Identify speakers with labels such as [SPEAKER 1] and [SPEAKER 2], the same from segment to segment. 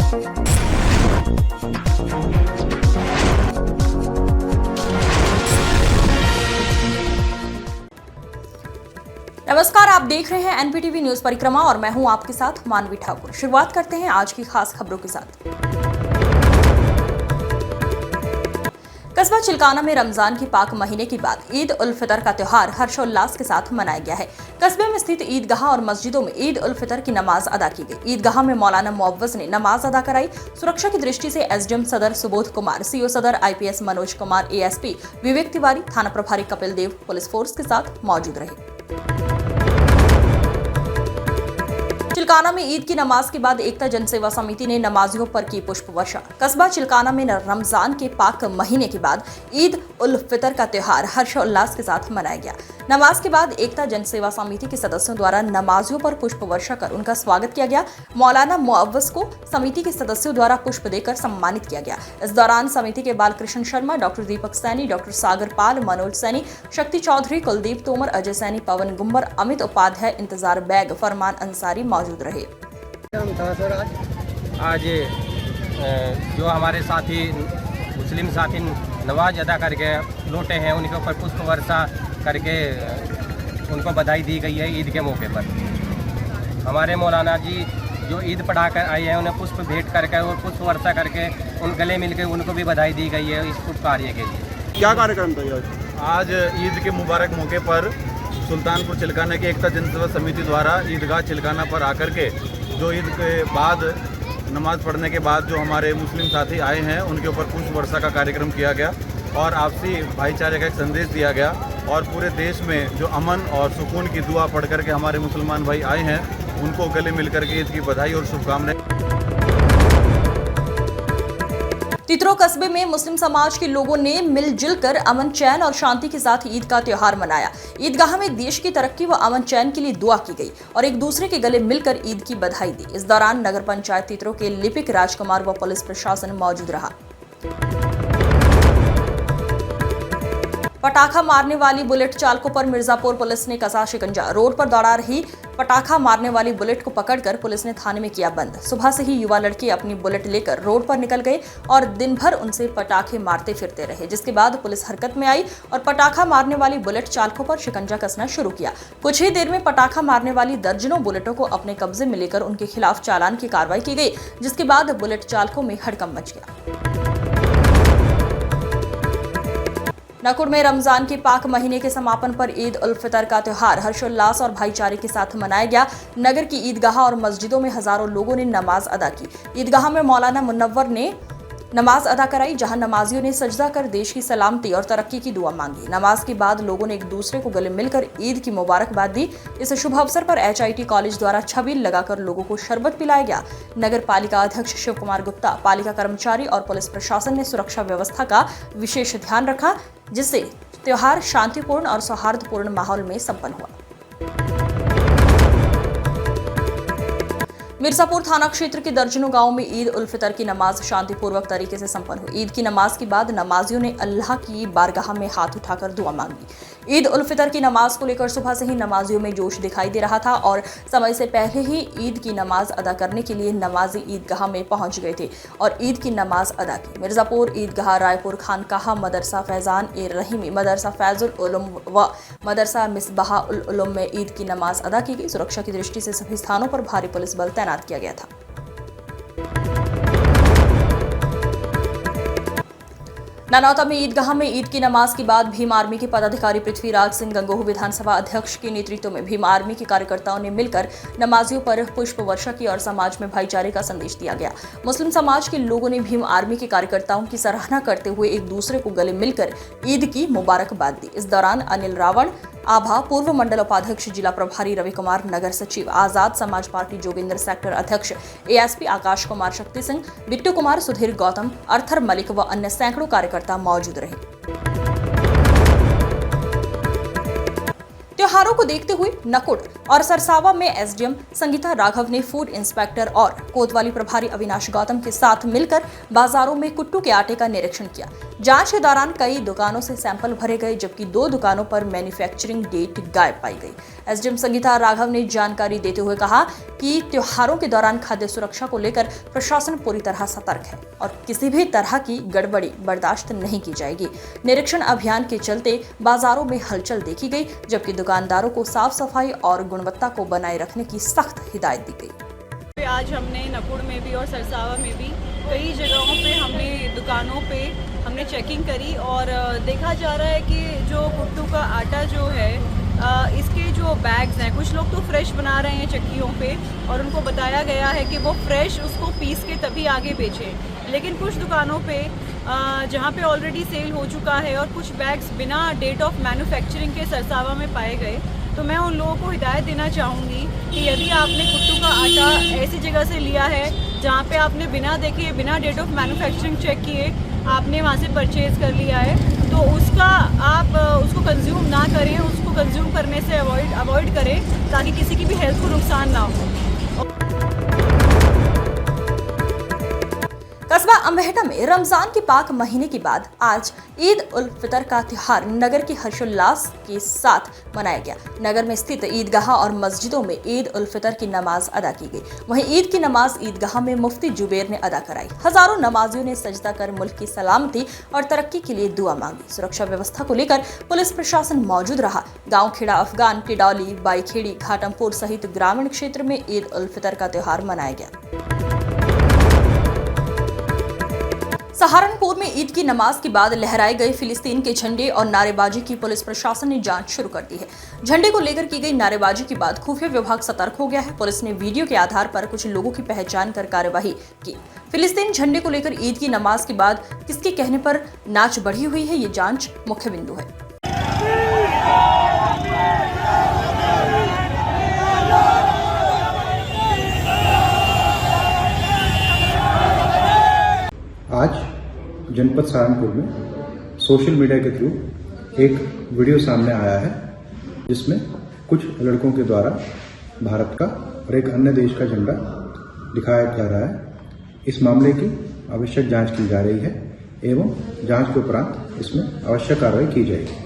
[SPEAKER 1] नमस्कार, आप देख रहे हैं एनपीटीवी न्यूज परिक्रमा और मैं हूं आपके साथ मानवी ठाकुर। शुरुआत करते हैं आज की खास खबरों के साथ। कस्बा चिल्काना में रमजान की पाक महीने के बाद ईद उल फितर का त्योहार हर्षोल्लास के साथ मनाया गया है। कस्बे में स्थित ईदगाह और मस्जिदों में ईद उल फितर की नमाज अदा की गई। ईदगाह में मौलाना मुअव्वज़ ने नमाज अदा कराई। सुरक्षा की दृष्टि से एसडीएम सदर सुबोध कुमार, सीओ सदर आईपीएस मनोज कुमार, एएसपी विवेक तिवारी, थाना प्रभारी कपिल देव पुलिस फोर्स के साथ मौजूद रहे। चिल्काना में ईद की नमाज के बाद एकता जनसेवा समिति ने नमाजियों पर की पुष्प वर्षा। कस्बा चिल्काना में रमजान के पाक महीने के बाद ईद उल फितर का त्योहार हर्षोल्लास के साथ मनाया गया। नमाज के बाद एकता जनसेवा समिति के सदस्यों द्वारा नमाजियों पर पुष्प वर्षा कर उनका स्वागत किया गया। मौलाना मुअव्वज़ को समिति के सदस्यों द्वारा पुष्प देकर सम्मानित किया गया। इस दौरान समिति के बालकृष्ण शर्मा, डॉक्टर दीपक सैनी, डॉक्टर सागर पाल, मनोज सैनी, शक्ति चौधरी, कुलदीप तोमर, अजय सैनी, पवन गुम्बर, अमित उपाध्याय, इंतजार बैग, फरमान अंसारी मौजूद रहे।
[SPEAKER 2] आज जो हमारे साथी मुस्लिम साथी नमाज अदा करके लौटे हैं, उनके ऊपर पुष्प वर्षा करके उनको बधाई दी गई है। ईद के मौके पर हमारे मौलाना जी जो ईद पढ़ा कर आए हैं, उन्हें पुष्प भेंट करके और पुष्प वर्षा करके उन गले मिलकर उनको भी बधाई दी गई है इस शुभ कार्य के लिए।
[SPEAKER 3] क्या कार्यक्रम था
[SPEAKER 4] आज ईद के मुबारक मौके पर सुल्तानपुर चिल्काना की एकता जनसेवा समिति द्वारा ईदगाह चिल्काना पर आकर के जो ईद के बाद नमाज पढ़ने के बाद जो हमारे मुस्लिम साथी आए हैं, उनके ऊपर पुष्प वर्षा का कार्यक्रम किया गया और आपसी भाईचारे का एक संदेश दिया गया और पूरे देश में जो अमन और सुकून की दुआ पढ़ करके हमारे मुसलमान भाई आए हैं, उनको गले मिलकर के ईद की बधाई और शुभकामनाएं।
[SPEAKER 1] तितरो कस्बे में मुस्लिम समाज के लोगों ने मिलजुल कर अमन, चैन और शांति के साथ ईद का त्योहार मनाया। ईदगाह में देश की तरक्की व अमन चैन के लिए दुआ की गई और एक दूसरे के गले मिलकर ईद की बधाई दी। इस दौरान नगर पंचायत तितरो के लिपिक राजकुमार व पुलिस प्रशासन मौजूद रहा। पटाखा मारने वाली बुलेट चालकों पर मिर्जापुर पुलिस ने कसा शिकंजा। रोड पर दौड़ा रही पटाखा मारने वाली बुलेट को पकड़कर पुलिस ने थाने में किया बंद। सुबह से ही युवा लड़के अपनी बुलेट लेकर रोड पर निकल गए और दिन भर उनसे पटाखे मारते फिरते रहे, जिसके बाद पुलिस हरकत में आई और पटाखा मारने वाली बुलेट चालकों पर शिकंजा कसना शुरू किया। कुछ ही देर में पटाखा मारने वाली दर्जनों बुलेटों को अपने कब्जे में लेकर उनके खिलाफ चालान की कार्रवाई की गई, जिसके बाद बुलेट चालकों में हड़कंप मच गया। नागौर में रमजान के पाक महीने के समापन पर ईद उल फितर का त्योहार हर्षोल्लास और भाईचारे के साथ मनाया गया। नगर की ईदगाह और मस्जिदों में हजारों लोगों ने नमाज अदा की। ईदगाह में मौलाना मुनव्वर ने नमाज अदा कराई, जहां नमाजियों ने सजदा कर देश की सलामती और तरक्की की दुआ मांगी। नमाज के बाद लोगों ने एक दूसरे को गले मिलकर ईद की मुबारकबाद दी। इस शुभ अवसर पर HIT कॉलेज द्वारा छबील लगाकर लोगों को शरबत पिलाया गया। नगर पालिका अध्यक्ष शिव कुमार गुप्ता, पालिका कर्मचारी और पुलिस प्रशासन ने सुरक्षा व्यवस्था का विशेष ध्यान रखा, जिससे त्योहार शांतिपूर्ण और सौहार्दपूर्ण माहौल में संपन्न हुआ। मिर्जापुर थाना क्षेत्र के दर्जनों गांवों में ईद उल फितर की नमाज शांतिपूर्वक तरीके से संपन्न हुई। ईद की नमाज के बाद नमाजियों ने अल्लाह की बारगाह में हाथ उठाकर दुआ मांगी। ईद उल फितर की नमाज को लेकर सुबह से ही नमाजियों में जोश दिखाई दे रहा था और समय से पहले ही ईद की नमाज अदा करने के लिए नमाजी ईदगाह में पहुंच गए थे और ईद की नमाज अदा की। मिर्जापुर ईदगाह, रायपुर खानकाहा, मदरसा फैजान ए रहीमी, मदरसा फैजुल उलूम व मदरसा मिसबाह उल उलूम में ईद की नमाज अदा की गई। सुरक्षा की दृष्टि से सभी स्थानों पर भारी पुलिस बल तैनात किया गया था। नानौता में ईदगाह में ईद की नमाज के बाद भीम आर्मी के पदाधिकारी पृथ्वीराज सिंह गंगोह विधानसभा अध्यक्ष के नेतृत्व में भीम आर्मी के कार्यकर्ताओं ने मिलकर नमाजियों पर पुष्प वर्षा की और समाज में भाईचारे का संदेश दिया गया। मुस्लिम समाज के लोगों ने भीम आर्मी के कार्यकर्ताओं की सराहना करते हुए एक दूसरे को गले मिलकर ईद की मुबारकबाद दी। इस दौरान अनिल रावण आभा, पूर्व मंडल उपाध्यक्ष जिला प्रभारी रवि कुमार, नगर सचिव आजाद समाज पार्टी जोगिंदर, सेक्टर अध्यक्ष एएसपी आकाश कुमार, शक्ति सिंह, बिट्टू कुमार, सुधीर गौतम, अर्थर मलिक व अन्य सैकड़ों कार्यकर्ता मौजूद रहे। त्योहारों को देखते हुए नकुड़ और सरसावा में एसडीएम संगीता राघव ने फूड इंस्पेक्टर और कोतवाली प्रभारी अविनाश गौतम के साथ मिलकर बाजारों में कुट्टू के आटे का निरीक्षण किया। जांच के दौरान कई दुकानों से सैंपल भरे गए, जबकि 2 दुकानों पर मैन्युफैक्चरिंग डेट गायब पाई गई। एसडीएम संगीता राघव ने जानकारी देते हुए कहा कि त्योहारों के दौरान खाद्य सुरक्षा को लेकर प्रशासन पूरी तरह सतर्क है और किसी भी तरह की गड़बड़ी बर्दाश्त नहीं की जाएगी। निरीक्षण अभियान के चलते बाजारों में हलचल देखी गई, जबकि दुकानदारों को साफ सफाई और गुणवत्ता को बनाए रखने की सख्त हिदायत दी गई।
[SPEAKER 3] आज हमने नकुड़ में भी और सरसावा में भी कई जगहों पे हमने दुकानों पे हमने चेकिंग करी और देखा जा रहा है कि जो कुट्टू का आटा जो है इसके जो बैग्स हैं, कुछ लोग तो फ्रेश बना रहे हैं चक्कियों पे और उनको बताया गया है कि वो फ्रेश उसको पीस के तभी आगे बेचें, लेकिन कुछ दुकानों पे जहाँ पे ऑलरेडी सेल हो चुका है और कुछ बैग्स बिना डेट ऑफ मैन्युफैक्चरिंग के सरसावा में पाए गए। तो मैं उन लोगों को हिदायत देना चाहूँगी कि यदि आपने कुट्टू का आटा ऐसी जगह से लिया है जहाँ पे आपने बिना देखे, बिना डेट ऑफ मैन्युफैक्चरिंग चेक किए आपने वहाँ से परचेज़ कर लिया है, तो उसका आप उसको कंज्यूम ना करें, उसको कंज्यूम करने से अवॉइड करें ताकि किसी की भी हेल्थ को नुकसान ना हो।
[SPEAKER 1] कस्बा अम्बेहटा में रमजान के पाक महीने के बाद आज ईद उल फितर का त्योहार नगर के हर्षोल्लास के साथ मनाया गया। नगर में स्थित ईदगाह और मस्जिदों में ईद उल फितर की नमाज अदा की गई। वहीं ईद की नमाज ईदगाह में मुफ्ती जुबैर ने अदा कराई। हजारों नमाजियों ने सजदा कर मुल्क की सलामती और तरक्की के लिए दुआ मांगी। सुरक्षा व्यवस्था को लेकर पुलिस प्रशासन मौजूद रहा। गाँव खेड़ा अफगान, टिडौली, बाईखेड़ी, घाटमपुर सहित ग्रामीण क्षेत्र में ईद उल फितर का त्योहार मनाया गया। सहारनपुर में ईद की नमाज के बाद लहराए गए फिलिस्तीन के झंडे और नारेबाजी की पुलिस प्रशासन ने जांच शुरू कर दी है। झंडे को लेकर की गई नारेबाजी के बाद खुफिया विभाग सतर्क हो गया है। पुलिस ने वीडियो के आधार पर कुछ लोगों की पहचान कर कार्यवाही की। फिलिस्तीन झंडे को लेकर ईद की नमाज के बाद किसके कहने पर नाच बढ़ी हुई है, ये जांच मुख्य बिंदु है।
[SPEAKER 5] आज जनपद सहारनपुर में सोशल मीडिया के थ्रू एक वीडियो सामने आया है, जिसमें कुछ लड़कों के द्वारा भारत का और एक अन्य देश का झंडा दिखाया जा रहा है। इस मामले की आवश्यक जांच की जा रही है एवं जांच के उपरांत इसमें आवश्यक कार्रवाई की जाएगी।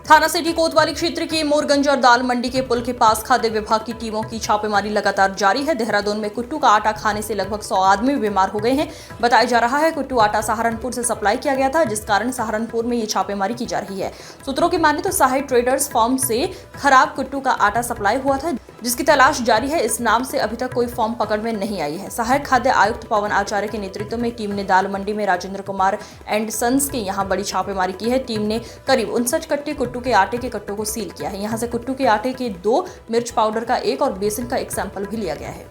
[SPEAKER 1] थाना सिटी कोतवाली क्षेत्र के मोरगंज और दाल मंडी के पुल के पास खाद्य विभाग की टीमों की छापेमारी लगातार जारी है। देहरादून में कुट्टू का आटा खाने से लगभग 100 आदमी बीमार हो गए हैं। बताया जा रहा है कुट्टू आटा सहारनपुर से सप्लाई किया गया था, जिस कारण सहारनपुर में ये छापेमारी की जा रही है। सूत्रों की माने तो सहाय ट्रेडर्स फॉर्म से खराब कुट्टू का आटा सप्लाई हुआ था, जिसकी तलाश जारी है। इस नाम से अभी तक कोई फॉर्म पकड़ में नहीं आई है। सहायक खाद्य आयुक्त पवन आचार्य के नेतृत्व में टीम ने दाल मंडी में राजेंद्र कुमार एंड सन्स के यहाँ बड़ी छापेमारी की है। टीम ने करीब 59 कट्टे कुट्टू के आटे के कट्टों को सील किया है। यहाँ से कुट्टू के आटे के 2, मिर्च पाउडर का 1 और बेसन का 1 सैंपल भी लिया गया है।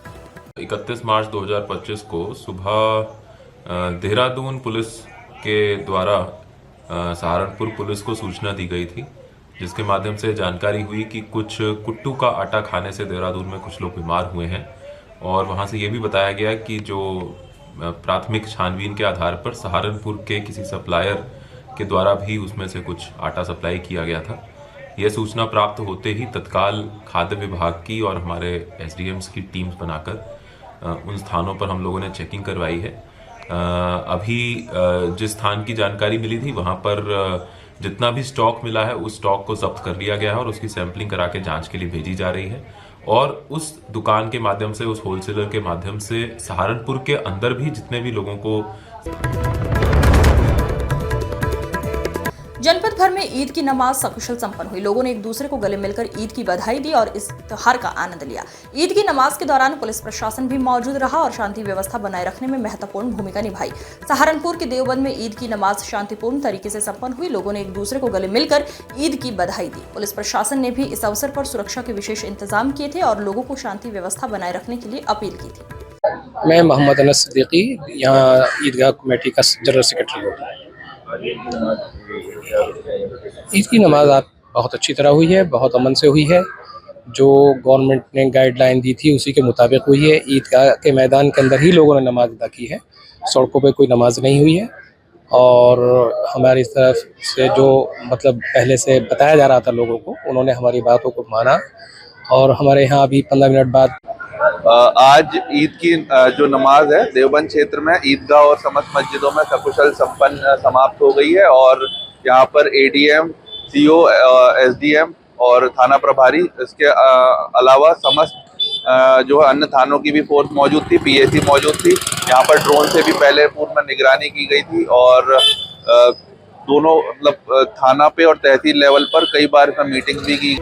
[SPEAKER 6] 31 मार्च 2025 को सुबह देहरादून पुलिस के द्वारा सहारनपुर पुलिस को सूचना दी गई थी, जिसके माध्यम से जानकारी हुई कि कुछ कुट्टू का आटा खाने से देहरादून में कुछ लोग बीमार हुए हैं। और वहां से ये भी बताया गया कि जो प्राथमिक छानबीन के आधार पर सहारनपुर के किसी सप्लायर के द्वारा भी उसमें से कुछ आटा सप्लाई किया गया था। यह सूचना प्राप्त होते ही तत्काल खाद्य विभाग की और हमारे एसडीएम्स की टीम्स बनाकर उन स्थानों पर हम लोगों ने चेकिंग करवाई है। अभी जिस स्थान की जानकारी मिली थी वहां पर जितना भी स्टॉक मिला है उस स्टॉक को जब्त कर लिया गया है और उसकी सैंपलिंग करा के जांच के लिए भेजी जा रही है। और उस दुकान के माध्यम से, उस होलसेलर के माध्यम से सहारनपुर के अंदर भी जितने भी लोगों को
[SPEAKER 1] जनपद भर में ईद की नमाज सकुशल संपन्न हुई। लोगों ने एक दूसरे को गले मिलकर ईद की बधाई दी और इस त्योहार का आनंद लिया। ईद की नमाज के दौरान पुलिस प्रशासन भी मौजूद रहा और शांति व्यवस्था बनाए रखने में महत्वपूर्ण भूमिका निभाई। सहारनपुर के देवबंद में ईद की नमाज शांतिपूर्ण तरीके से संपन्न हुई। लोगों ने एक दूसरे को गले मिलकर ईद की बधाई दी। पुलिस प्रशासन ने भी इस अवसर पर सुरक्षा के विशेष इंतजाम किए थे और लोगों को शांति व्यवस्था बनाए रखने के लिए अपील की थी।
[SPEAKER 7] मैं मोहम्मद अनस सिद्दीकी, यहाँ ईदगाह कमेटी का जनरल सेक्रेटरी हूँ। ईद की नमाज आप बहुत अच्छी तरह हुई है, बहुत अमन से हुई है। जो गवर्नमेंट ने गाइडलाइन दी थी उसी के मुताबिक हुई है। ईदगाह के मैदान के अंदर ही लोगों ने नमाज अदा की है, सड़कों पे कोई नमाज नहीं हुई है। और हमारी तरफ से जो मतलब पहले से बताया जा रहा था लोगों को, उन्होंने हमारी बातों को माना और हमारे यहाँ अभी 15 मिनट बाद
[SPEAKER 8] आज ईद की जो नमाज है देवबंद क्षेत्र में ईदगाह और समस्त मस्जिदों में सकुशल संपन्न समाप्त हो गई है और यहाँ पर एडीएम, सीओ, एसडीएम और थाना प्रभारी, इसके अलावा समस्त जो है अन्य थानों की भी फोर्स मौजूद थी, पीएसी मौजूद थी। यहाँ पर ड्रोन से भी पहले पूर्व में निगरानी की गई थी और दोनों मतलब थाना पे और तहसील लेवल पर कई बार इसमें मीटिंग भी की।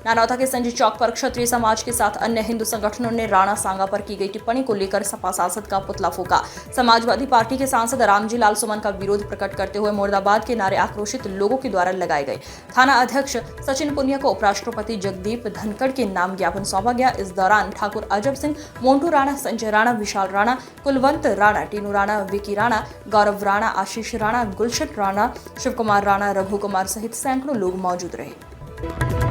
[SPEAKER 1] नानौता के संजय चौक पर क्षत्रिय समाज के साथ अन्य हिंदू संगठनों ने राणा सांगा पर की गई टिप्पणी को लेकर सपा सांसद का पुतला फूंका। समाजवादी पार्टी के सांसद रामजी लाल सुमन का विरोध प्रकट करते हुए मुर्दाबाद के नारे आक्रोशित लोगों के द्वारा लगाए गए। थाना अध्यक्ष सचिन पुनिया को उपराष्ट्रपति जगदीप धनखड़ के नाम ज्ञापन सौंपा गया। इस दौरान ठाकुर अजब सिंह, मोन्टू राणा, संजय राणा, विशाल राणा, कुलवंत राणा, टीनू राणा, विकी राणा, गौरव राणा, आशीष राणा, गुलशन राणा, शिव कुमार राणा, रघु कुमार सहित सैकड़ों लोग मौजूद रहे।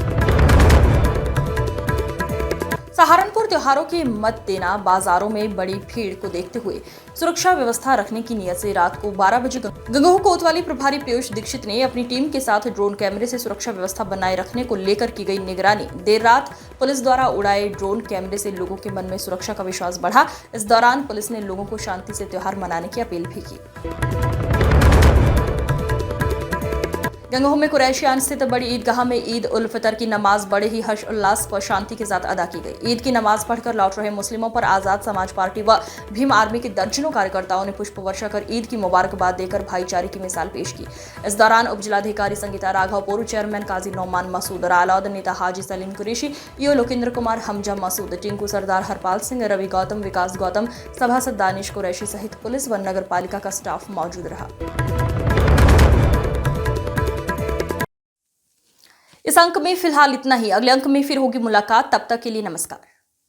[SPEAKER 1] सहारनपुर त्योहारों की मत देना, बाजारों में बड़ी भीड़ को देखते हुए सुरक्षा व्यवस्था रखने की नियत से रात को 12 बजे गंगोह कोतवाली प्रभारी पीयूष दीक्षित ने अपनी टीम के साथ ड्रोन कैमरे से सुरक्षा व्यवस्था बनाए रखने को लेकर की गई निगरानी। देर रात पुलिस द्वारा उड़ाए ड्रोन कैमरे से लोगों के मन में सुरक्षा का विश्वास बढ़ा। इस दौरान पुलिस ने लोगों को शांति से त्योहार मनाने की अपील भी की। गंगोह में कुरैशियान स्थित बड़ी ईदगाह में ईद उल फितर की नमाज बड़े ही हर्ष उल्लास व शांति के साथ अदा की गई। ईद की नमाज पढ़कर लौट रहे मुस्लिमों पर आजाद समाज पार्टी व भीम आर्मी के दर्जनों कार्यकर्ताओं ने पुष्प वर्षा कर ईद की मुबारकबाद देकर भाईचारे की मिसाल पेश की। इस दौरान उपजिलाधिकारी संगीता राघव, पूर्व चेयरमैन काजी नौमान मसूद, रालौद नेता हाजी सलीम कुरैशी, ईओ लोकेंद्र कुमार, हमजा मसूद, टिंकू सरदार, हरपाल सिंह, रवि गौतम, विकास गौतम, सभासद दानिश कुरैशी सहित पुलिस व नगर पालिका का स्टाफ मौजूद रहा। इस अंक में फिलहाल इतना ही। अगले अंक में फिर होगी मुलाकात। तब तक के लिए नमस्कार।